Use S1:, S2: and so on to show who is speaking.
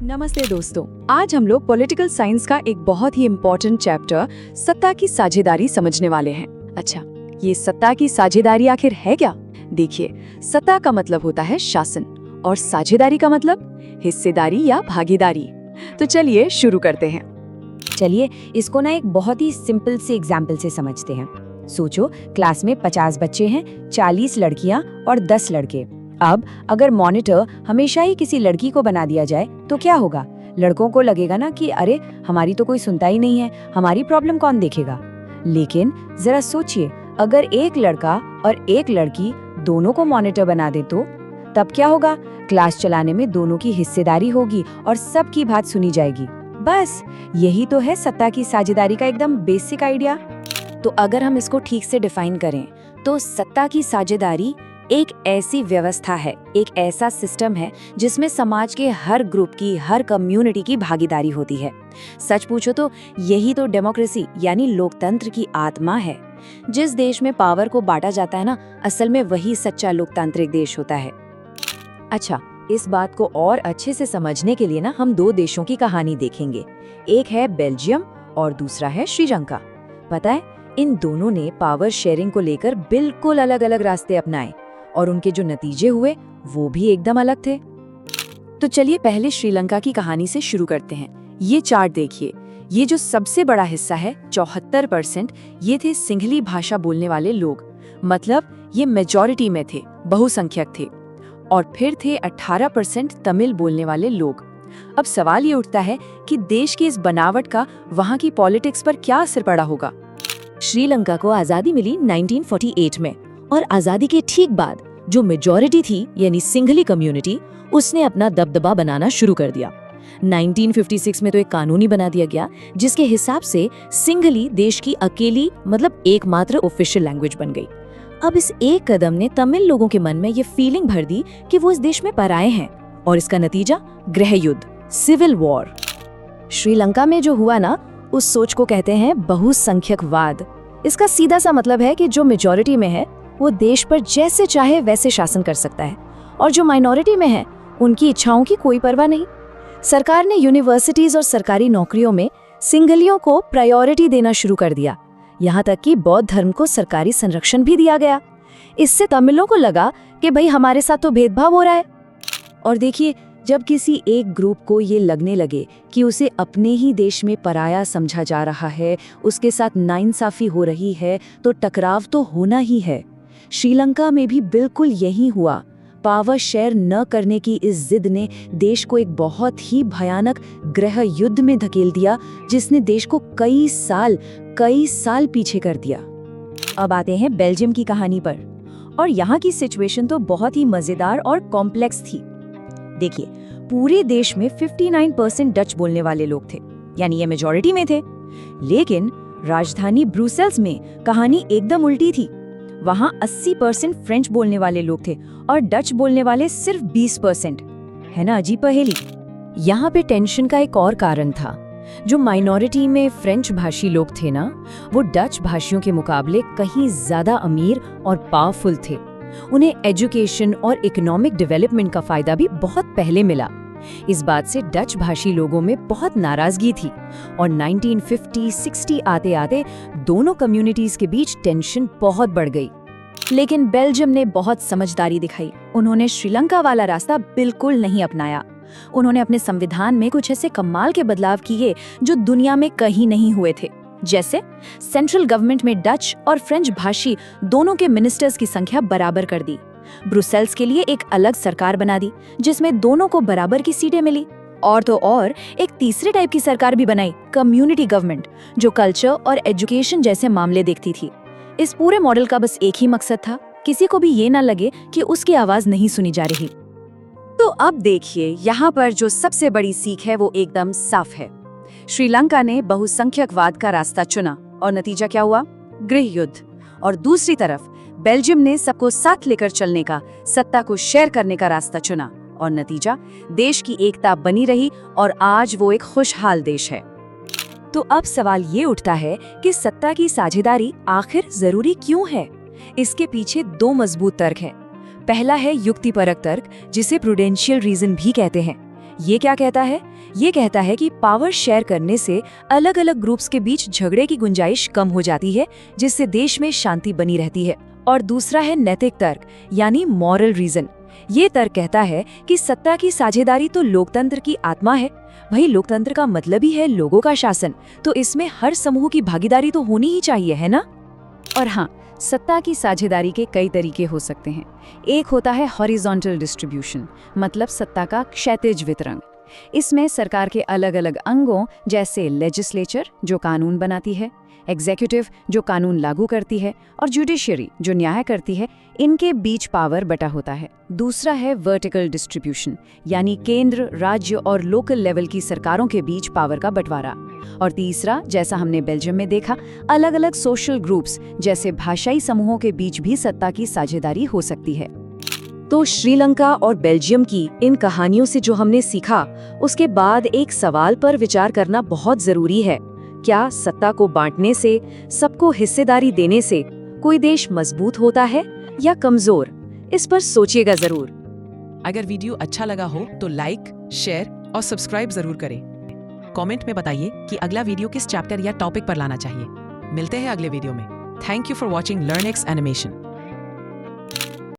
S1: नमस्ते दोस्तों, आज हम लोग पॉलिटिकल साइंस का एक बहुत ही इम्पोर्टेंट चैप्टर सत्ता की साझेदारी समझने वाले हैं। अच्छा, ये सत्ता की साझेदारी आखिर है क्या? देखिए, सत्ता का मतलब होता है शासन और साझेदारी का मतलब हिस्सेदारी या भागीदारी। तो चलिए शुरू करते हैं।
S2: चलिए इसको ना एक बहुत ही सिंपल से एग्जाम्पल से समझते हैं। सोचो, क्लास में 50 बच्चे हैं, 40 लड़कियां और 10 लड़के। अब अगर मॉनिटर हमेशा ही किसी लड़की को बना दिया जाए तो क्या होगा? लड़कों को लगेगा ना कि अरे हमारी तो कोई सुनता ही नहीं है, हमारी प्रॉब्लम कौन देखेगा। लेकिन जरा सोचिए, अगर एक लड़का और एक लड़की दोनों को मॉनिटर बना दे तो तब क्या होगा? क्लास चलाने में दोनों की हिस्सेदारी होगी और सबकी बात सुनी जाएगी। बस यही तो है सत्ता की साझेदारी का एकदम बेसिक आइडिया। तो अगर हम इसको ठीक से डिफाइन करें तो सत्ता की साझेदारी एक ऐसी व्यवस्था है, एक ऐसा सिस्टम है जिसमें समाज के हर ग्रुप की, हर कम्युनिटी की भागीदारी होती है। सच पूछो तो यही तो डेमोक्रेसी यानी लोकतंत्र की आत्मा है। जिस देश में पावर को बांटा जाता है ना, असल में वही सच्चा लोकतांत्रिक देश होता है।
S3: अच्छा, इस बात को और अच्छे से समझने के लिए ना हम दो देशों की कहानी देखेंगे। एक है बेल्जियम और दूसरा है श्रीलंका। पता है, इन दोनों ने पावर शेयरिंग को लेकर बिल्कुल अलग अलग रास्ते अपनाए और उनके जो नतीजे हुए वो भी एकदम अलग थे।
S1: तो चलिए पहले श्रीलंका की कहानी से शुरू करते हैं। ये चार्ट देखिए, ये जो सबसे बड़ा हिस्सा है 74%, ये थे सिंहली भाषा बोलने वाले लोग, मतलब ये मेजॉरिटी में थे, बहुसंख्यक थे। और फिर थे 18% तमिल बोलने वाले लोग। अब सवाल ये उठता है कि देश की इस बनावट का वहाँ की पॉलिटिक्स पर क्या असर पड़ा होगा।
S3: श्रीलंका को आजादी मिली 1948 में और आजादी के ठीक बाद जो मेजॉरिटी थी यानी सिंघली कम्युनिटी, उसने अपना दबदबा बनाना शुरू कर दिया। 1956 में तो एक कानून ही बना दिया गया जिसके हिसाब से सिंघली देश की अकेली मतलब एकमात्र ऑफिशियल लैंग्वेज बन गई। अब इस एक कदम ने तमिल लोगों के मन में ये फीलिंग भर दी कि वो इस देश में पराये हैं और इसका नतीजा गृह युद्ध, सिविल वॉर। श्रीलंका में जो हुआ ना, उस सोच को कहते हैं बहुसंख्यकवाद। इसका सीधा सा मतलब है कि जो मेजॉरिटी में है वो देश पर जैसे चाहे वैसे शासन कर सकता है और जो माइनॉरिटी में है उनकी इच्छाओं की कोई परवाह नहीं। सरकार ने यूनिवर्सिटीज और सरकारी नौकरियों में सिंघलियों को प्रायोरिटी देना शुरू कर दिया। यहाँ तक कि बौद्ध धर्म को सरकारी संरक्षण भी दिया गया। इससे तमिलों को लगा कि भाई हमारे साथ तो भेदभाव हो रहा है। और देखिए, जब किसी एक ग्रुप को ये लगने लगे कि उसे अपने ही देश में पराया समझा जा रहा है, उसके साथ नाइंसाफी हो रही है, तो टकराव तो होना ही है। श्रीलंका में भी बिल्कुल यही हुआ। पावर शेयर न करने की इस जिद ने देश को एक बहुत ही भयानक गृह युद्ध में धकेल दिया, जिसने देश को कई साल पीछे कर दिया। अब आते हैं बेल्जियम की कहानी पर, और यहाँ की सिचुएशन तो बहुत ही मजेदार और कॉम्प्लेक्स थी। देखिए, पूरे देश में 59% डच बोलने वाले लोग थे, यानी ये मेजॉरिटी में थे। लेकिन राजधानी ब्रुसेल्स में कहानी एकदम उल्टी थी। वहाँ 80% फ्रेंच बोलने वाले लोग थे और डच बोलने वाले सिर्फ 20%। है ना अजीब पहेली। यहाँ पे टेंशन का एक और कारण था। जो माइनॉरिटी में फ्रेंच भाषी लोग थे ना, वो डच भाषियों के मुकाबले कहीं ज्यादा अमीर और पावरफुल थे। उन्हें एजुकेशन और इकोनॉमिक डेवलपमेंट का फायदा भी बहुत पहले मिला। इस बात से डच भाषी लोगों में बहुत नाराजगी थी और 1950-60 आते आते दोनों कम्युनिटीज के बीच टेंशन बहुत बढ़ गई।
S1: लेकिन बेल्जियम ने बहुत समझदारी दिखाई। उन्होंने श्रीलंका वाला रास्ता बिल्कुल नहीं अपनाया। उन्होंने अपने संविधान में कुछ ऐसे कमाल के बदलाव किए जो दुनिया में कहीं नहीं हुए थे। जैसे सेंट्रल गवर्नमेंट में डच और फ्रेंच भाषी दोनों के मिनिस्टर्स की संख्या बराबर कर दी। ब्रुसेल्स के लिए एक अलग सरकार बना दी जिसमें दोनों को बराबर की सीटें मिली। और तो और एक तीसरे टाइप की सरकार भी बनाई, कम्युनिटी गवर्नमेंट, जो कल्चर और एजुकेशन जैसे मामले देखती थी। इस पूरे मॉडल का बस एक ही मकसद था, किसी को भी ये ना लगे कि उसकी आवाज नहीं सुनी जा रही। तो अब देखिए, यहाँ पर जो सबसे बड़ी सीख है वो एकदम साफ है। श्रीलंका ने बहुसंख्यकवाद का रास्ता चुना और नतीजा क्या हुआ? गृह युद्ध। और दूसरी तरफ बेल्जियम ने सबको साथ लेकर चलने का, सत्ता को शेयर करने का रास्ता चुना और नतीजा देश की एकता बनी रही और आज वो एक खुशहाल देश है।
S3: तो अब सवाल ये उठता है कि सत्ता की साझेदारी आखिर जरूरी क्यों है? इसके पीछे दो मजबूत तर्क हैं। पहला है युक्तिपरक तर्क, जिसे प्रूडेंशियल रीजन भी कहते हैं।
S2: ये क्या कहता है? ये कहता है कि पावर शेयर करने से अलग अलग ग्रुप्स के बीच झगड़े की गुंजाइश कम हो जाती है, जिससे देश में शांति बनी रहती है। और दूसरा है नैतिक तर्क, यानी मॉरल रीजन। ये तर्क कहता है कि सत्ता की साझेदारी तो लोकतंत्र की आत्मा है। भाई, लोकतंत्र का मतलब ही है लोगों का शासन, तो इसमें हर समूह की भागीदारी तो होनी ही चाहिए, है ना?
S1: और हाँ, सत्ता की साझेदारी के कई तरीके हो सकते हैं। एक होता है हॉरिजॉन्टल डिस्ट्रीब्यूशन, मतलब सत्ता का क्षैतिज वितरण। इसमें सरकार के अलग अलग अंगों जैसे लेजिस्लेचर जो कानून बनाती है, एग्जीक्यूटिव जो कानून लागू करती है, और जुडिशरी जो न्याय करती है, इनके बीच पावर बटा होता है। दूसरा है वर्टिकल डिस्ट्रीब्यूशन, यानी केंद्र, राज्य और लोकल लेवल की सरकारों के बीच पावर का बंटवारा। और तीसरा, जैसा हमने बेल्जियम में देखा, अलग अलग सोशल ग्रुप्स जैसे भाषाई समूहों के बीच भी सत्ता की साझेदारी हो सकती है।
S2: तो श्रीलंका और बेल्जियम की इन कहानियों से जो हमने सीखा, उसके बाद एक सवाल पर विचार करना बहुत जरूरी है। क्या सत्ता को बांटने से, सबको हिस्सेदारी देने से कोई देश मजबूत होता है या कमजोर? इस पर सोचिएगा जरूर।
S4: अगर वीडियो अच्छा लगा हो तो लाइक, शेयर और सब्सक्राइब जरूर करें। कमेंट में बताइए कि अगला वीडियो किस चैप्टर या टॉपिक पर लाना चाहिए। मिलते हैं अगले वीडियो में। Thank you for watching learn x animation.